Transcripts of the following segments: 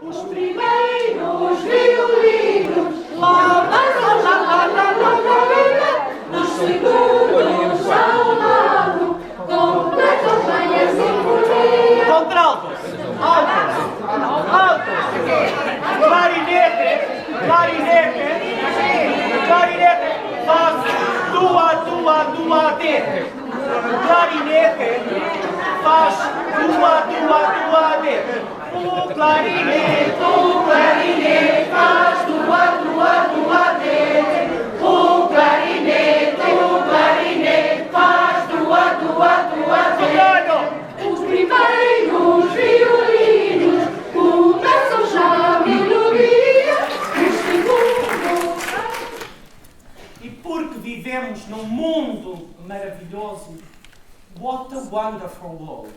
Os primeiros violinos, lá, lá, lá, lá, lá, lá, lá, lá, os segundos ao lado, completam bem a sinfonia. Contraltos, altos, altos, clarinete, faz duadete. Clarinete, faz duadete. O clarinete faz duadete. O clarinete faz duadete. Os primeiros violinos começam já a melodia. Os segundos. E porque vivemos num mundo maravilhoso, what a wonderful world.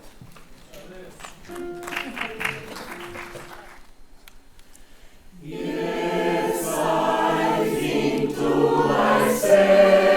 Yes, I think to myself.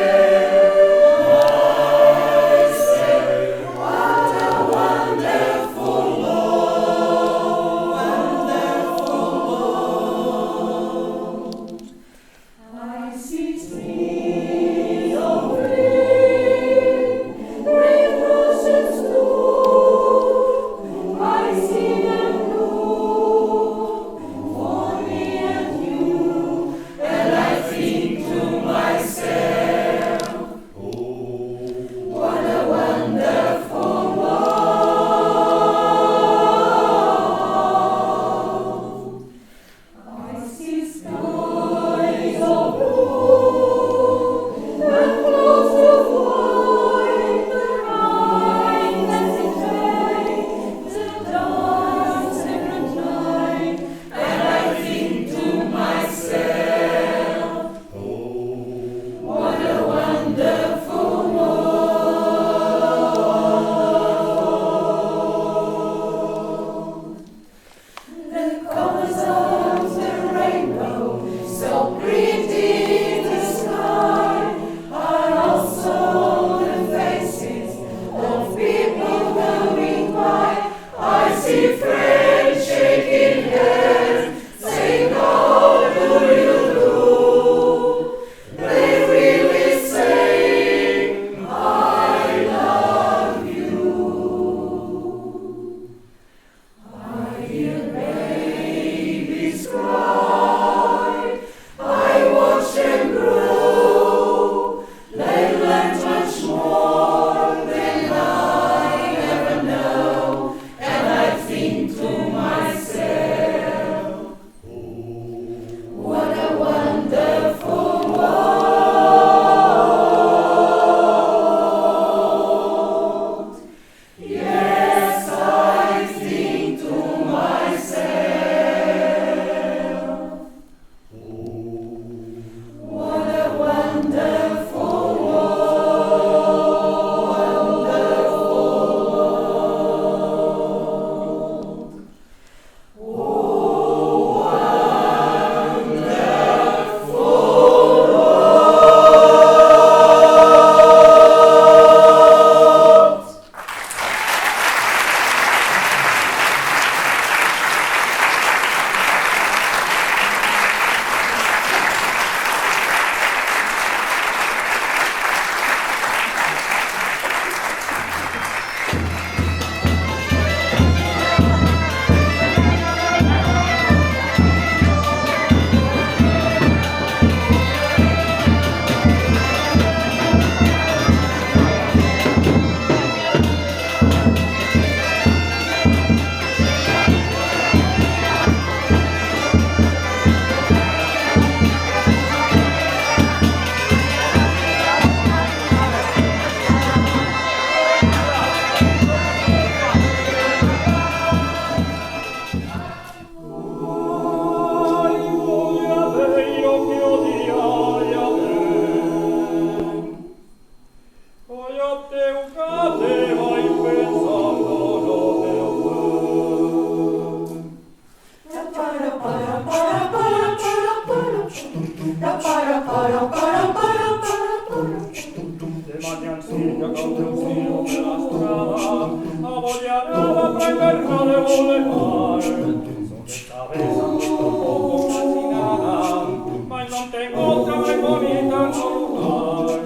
Esta vez han puesto un poco casi nada, mas non tengo outra máis bonita no lugar.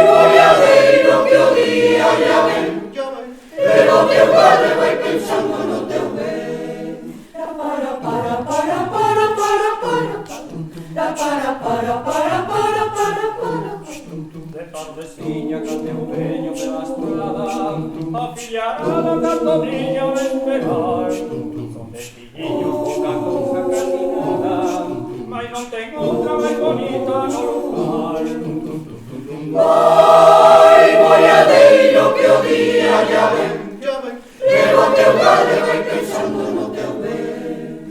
Boiadeiro, que o día ya ven, pero o teu padre vai pensando no teu ben. De tardeciña cante o veño pela estrada, a fillarada cantoriña a despegar. Son de filliños pouca cousa casi nada, mas non ten outra máis bonita no lugar. Boiadeiro, que o día ya ven, pero o teu padre vai pensando no teu ben.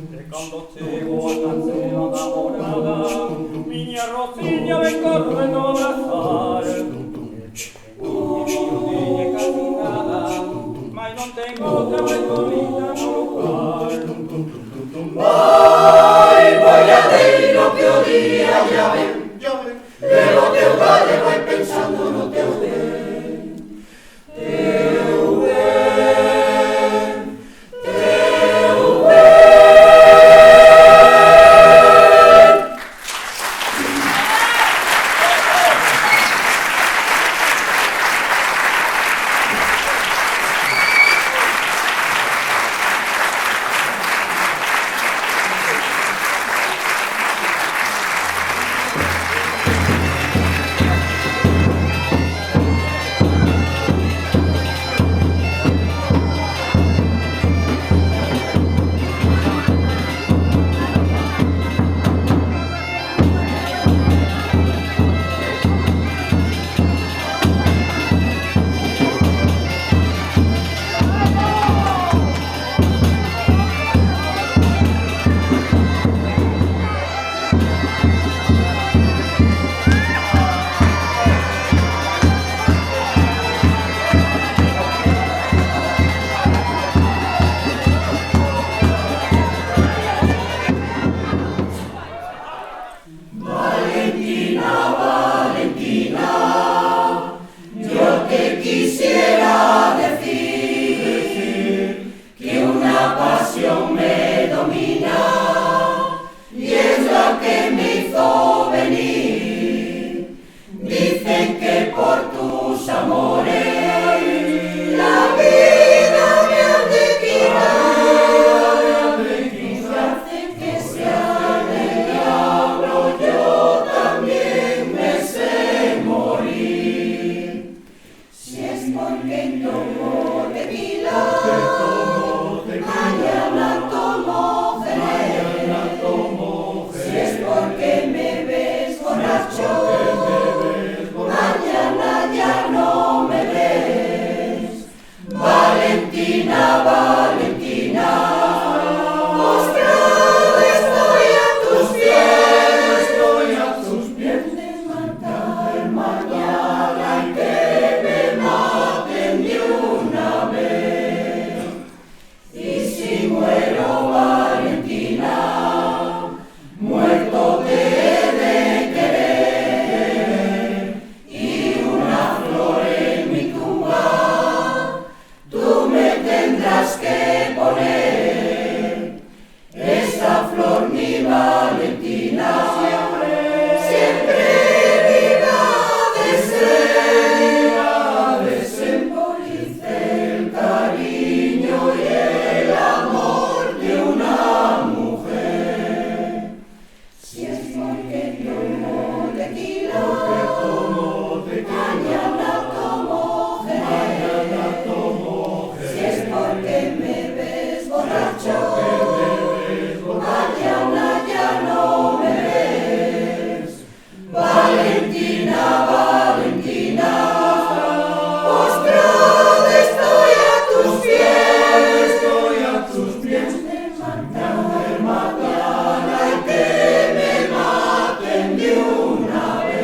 E cando chego a cancela da morada, miña Rosiña ven correndo a abrazar. E casi nada, mas non tengo outra máis bonita no lugar. Boiadeiro, que o día ya ven, pero o teu padre vai pensando no teu ben. Una vez.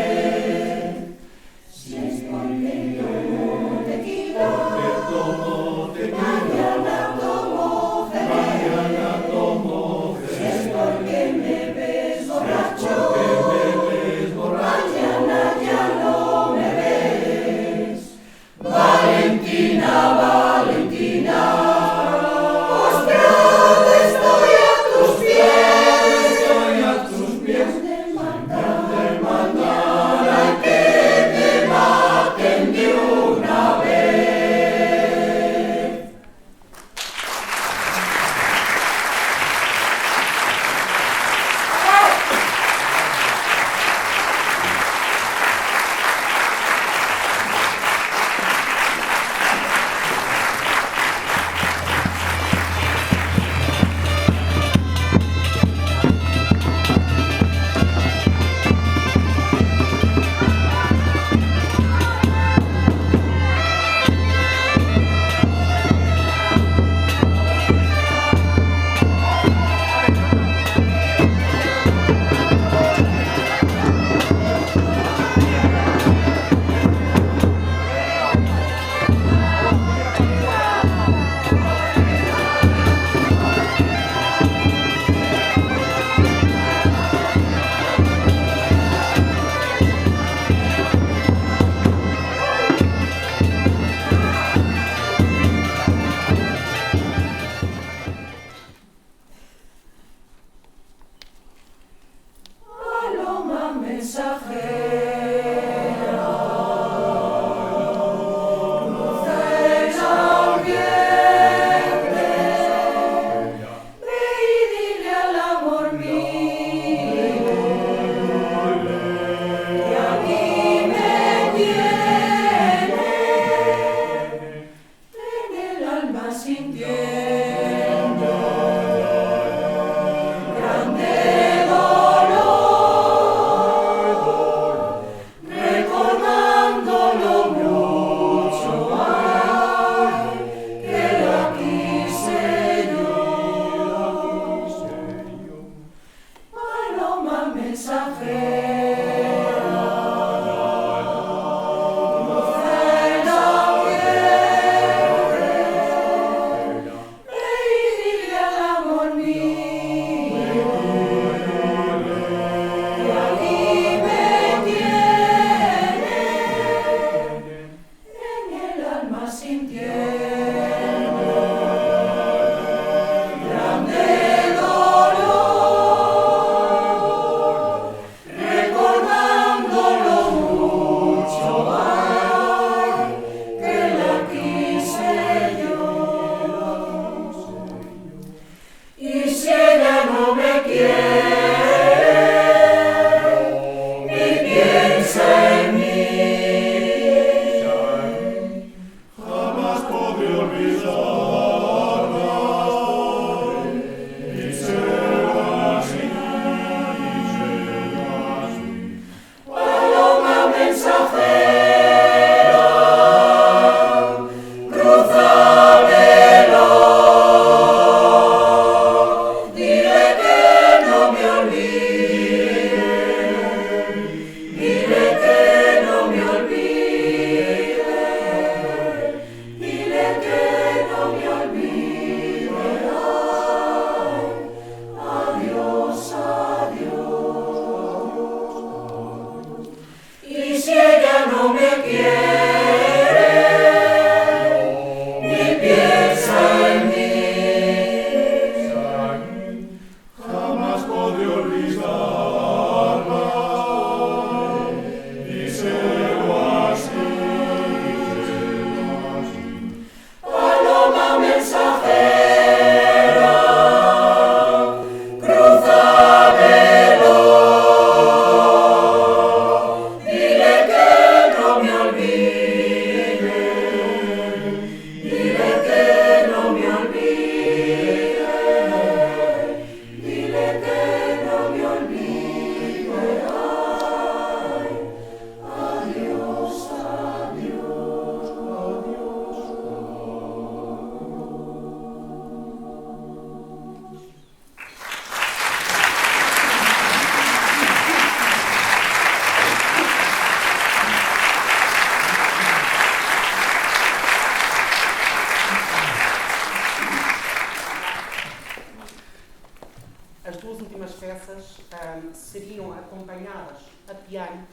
seriam acompanhadas a piano,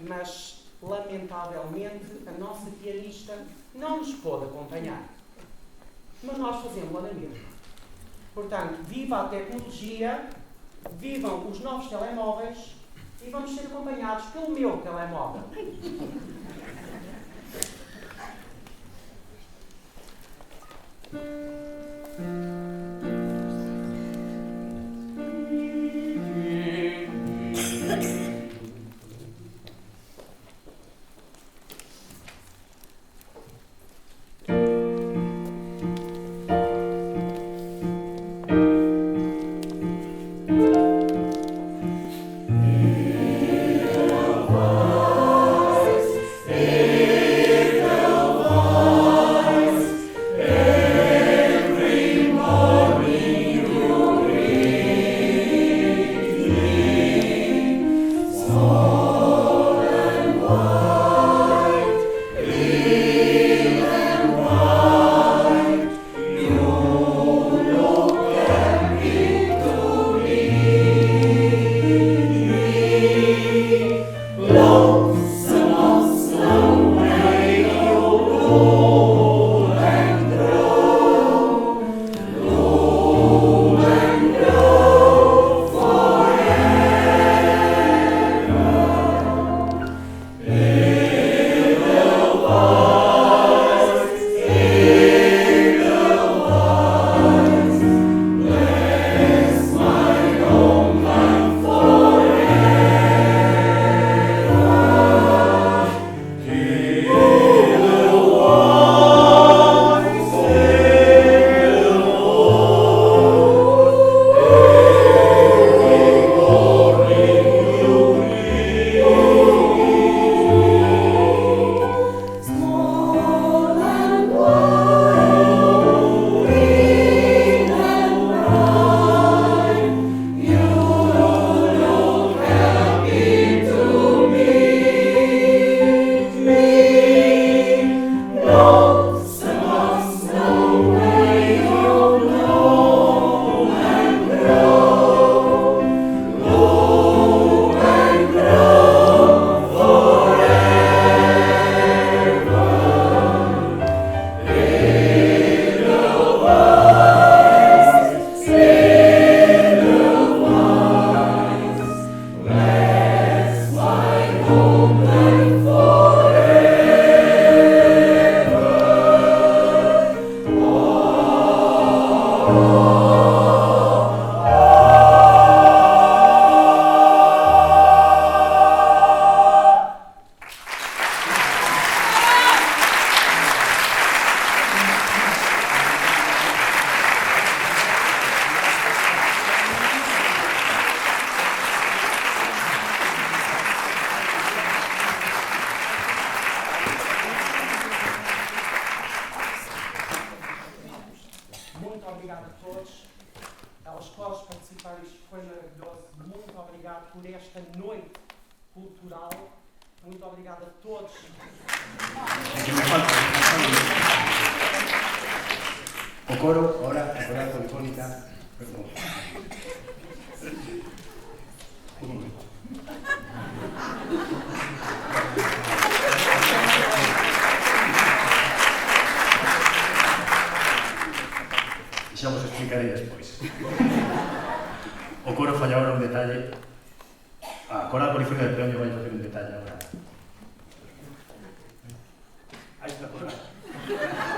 mas lamentavelmente a nossa pianista não nos pôde acompanhar. Mas nós fazemos-la na mesma. Portanto, viva a tecnologia, vivam os novos telemóveis e vamos ser acompanhados pelo meu telemóvel. Hey! obrigado por esta noite cultural. Muito obrigado a todos. O coro, ahora, a coral polifónica. Perdón. Un momento. Xa vos explicarei despois. O coro falla ahora un detalle. A coral polifónica de Peonio vai facer un detalle agora. Aí está, por aí.